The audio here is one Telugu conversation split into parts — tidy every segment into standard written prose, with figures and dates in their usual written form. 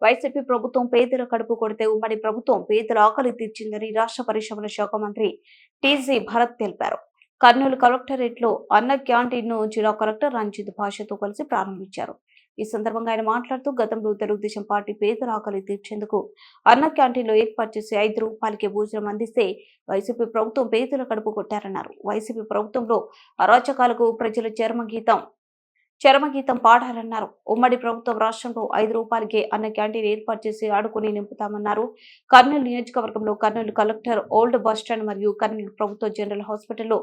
వైసీపీ ప్రభుత్వం పేదల కడుపు కొడితే ఉమ్మడి ప్రభుత్వం పేదల ఆకలి తీర్చిందని రాష్ట్ర పరిశ్రమల శాఖ మంత్రి టీజీ భరత్ తెలిపారు. కర్నూలు కలెక్టరేట్ లో అన్న క్యాంటీన్ ను జిల్లా కలెక్టర్ రంజిత్ భాషతో కలిసి ప్రారంభించారు. ఈ సందర్భంగా ఆయన మాట్లాడుతూ గతంలో తెలుగుదేశం పార్టీ పేదల ఆకలి తీర్చేందుకు అన్న క్యాంటీన్ లో ఏర్పాటు చేసి ₹5కే భోజనం అందిస్తే వైసీపీ ప్రభుత్వం పేదల కడుపు కొట్టారన్నారు. వైసీపీ ప్రభుత్వంలో అరాచకాలకు ప్రజలు చరమగీతం పాడారన్నారు. ఉమ్మడి ప్రభుత్వం రాష్ట్రంలో ₹5కే అన్న క్యాంటీన్ ఏర్పాటు చేసి ఆడుకుని నింపుతామన్నారు. కర్నూలు నియోజకవర్గంలో కర్నూలు కలెక్టర్ ఓల్డ్ బస్టాండ్ మరియు కర్నూలు ప్రభుత్వ జనరల్ హాస్పిటల్లో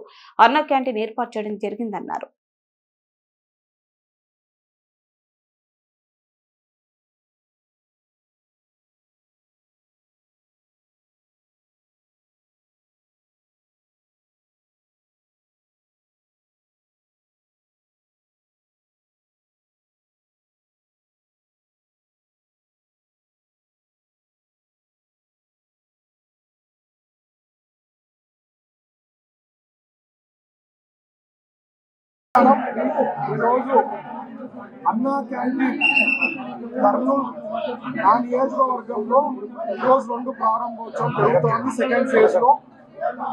అన్న క్యాంటీన్ ఏర్పాటు చేయడం జరిగిందన్నారు. ఈరోజు అన్నా క్యాంటీన్ కర్నూలు ఆ నియోజకవర్గంలో ఈరోజు 2 ప్రారంభోత్సవం జరుగుతోంది. సెకండ్ ఫేజ్ లో,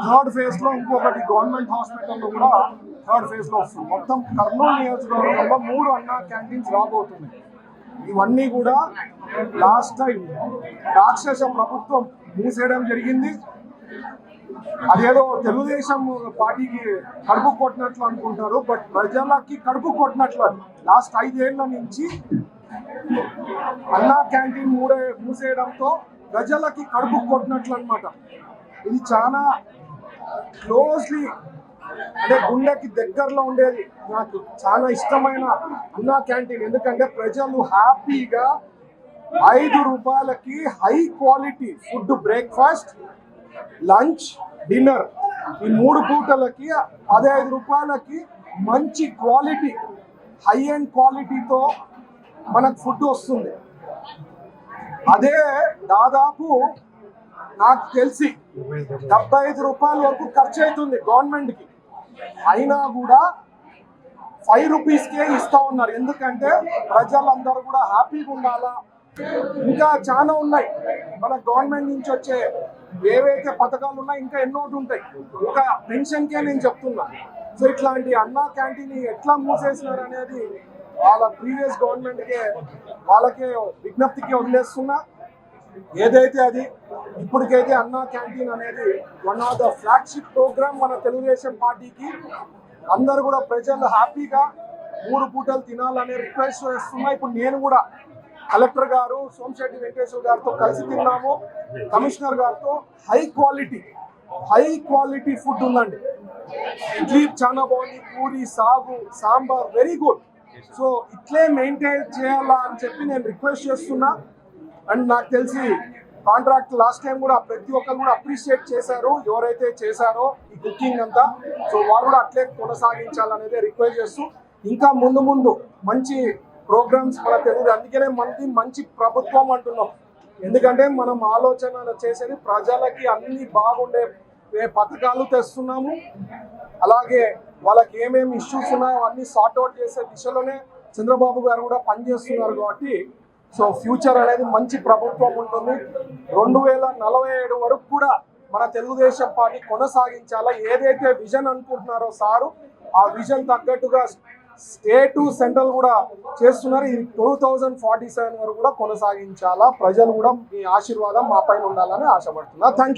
థర్డ్ ఫేజ్ లో ఇంకొకటి గవర్నమెంట్ హాస్పిటల్లో కూడా థర్డ్ ఫేజ్ లో వస్తుంది. మొత్తం కర్నూలు నియోజకవర్గంలో 3 అన్నా క్యాంటీన్స్ రాబోతున్నాయి. ఇవన్నీ కూడా లాస్ట్ టైం రాక్షస ప్రభుత్వం మూసేయడం జరిగింది. అదేదో తెలుగుదేశం పార్టీకి కడుపు కొట్టినట్లు అనుకుంటారు, బట్ ప్రజలకి కడుపు కొట్టినట్లు. లాస్ట్ 5 ఏళ్ల నుంచి అన్నా క్యాంటీన్ మూసేయడంతో ప్రజలకి కడుపు కొట్టినట్లు అనమాట. ఇది చాలా క్లోజ్లీ అంటే గుండెకి దగ్గరలో ఉండేది. నాకు చాలా ఇష్టమైన అన్నా క్యాంటీన్, ఎందుకంటే ప్రజలు హ్యాపీగా ₹5కి high quality food, breakfast, lunch, dinner, ఈ 3 పూటలకి అదే ₹5కి మంచి క్వాలిటీ, హై అండ్ క్వాలిటీతో మనకు ఫుడ్ వస్తుంది. అదే దాదాపు నాకు తెలిసి ₹75 వరకు ఖర్చు అవుతుంది గవర్నమెంట్కి. అయినా కూడా ₹5కే ఇస్తా ఉన్నారు. ఎందుకంటే ప్రజలందరూ కూడా హ్యాపీగా ఉండాలా. ఇంకా చాలా ఉన్నాయి మన గవర్నమెంట్ నుంచి వచ్చే ఏవైతే పథకాలు ఉన్నాయో, ఇంకా ఎన్నోటి ఉంటాయి. ఒక పెన్షన్కే నేను చెప్తున్నా. సో ఇట్లాంటి అన్నా క్యాంటీన్ ఎట్లా మూసేసినారు అనేది వాళ్ళ ప్రీవియస్ గవర్నమెంట్కే వాళ్ళకే విజ్ఞప్తికి వదిలేస్తున్నా. ఏదైతే అది ఇప్పటికైతే అన్నా క్యాంటీన్ అనేది one of the flagship program మన తెలుగుదేశం పార్టీకి. అందరూ కూడా ప్రజలు హ్యాపీగా 3 పూటలు తినాలనే రిక్వెస్ట్ చేస్తున్నా. ఇప్పుడు నేను కూడా కలెక్టర్ గారు సోమశెట్టి వెంకటేశ్వర గారితో కలిసి తిన్నాము, కమిషనర్ గారితో. హై క్వాలిటీ ఫుడ్ ఉందండి. ఇడ్లీ చాలా బాగుంది, పూరి, సాగు, సాంబార్ వెరీ గుడ్. సో ఇట్లే మెయింటైన్ చేయాలా అని చెప్పి నేను రిక్వెస్ట్ చేస్తున్నా. అండ్ నాకు తెలిసి కాంట్రాక్ట్ లాస్ట్ టైం కూడా ప్రతి ఒక్కరు కూడా అప్రిషియేట్ చేశారు, ఎవరైతే చేశారో ఈ కుకింగ్ అంతా. సో వాళ్ళు కూడా అట్లే కొనసాగించాలనేది రిక్వెస్ట్ చేస్తూ, ఇంకా ముందు మంచి ప్రోగ్రామ్స్ మన తెలుగు. అందుకనే మనది మంచి ప్రభుత్వం అంటున్నాం. ఎందుకంటే మనం ఆలోచన చేసేది ప్రజలకి అన్ని బాగుండే పథకాలు తెస్తున్నాము. అలాగే వాళ్ళకి ఏమేమి ఇష్యూస్ ఉన్నాయో అన్ని సార్ట్అవుట్ చేసే దిశలోనే చంద్రబాబు గారు కూడా పనిచేస్తున్నారు. కాబట్టి సో ఫ్యూచర్ అనేది మంచి ప్రభుత్వం ఉంటుంది. 2047 వరకు కూడా మన తెలుగుదేశం పార్టీ కొనసాగించాలా. ఏదైతే విజన్ అనుకుంటున్నారో సారు, ఆ విజన్ తగ్గట్టుగా స్టేటు సెంట్రల్ కూడా చేస్తున్నారు. ఇది 2047 వరకు కూడా కొనసాగించాలా. ప్రజలు కూడా మీ ఆశీర్వాదం మా పైన ఉండాలని ఆశపడుతున్నా. Thank you.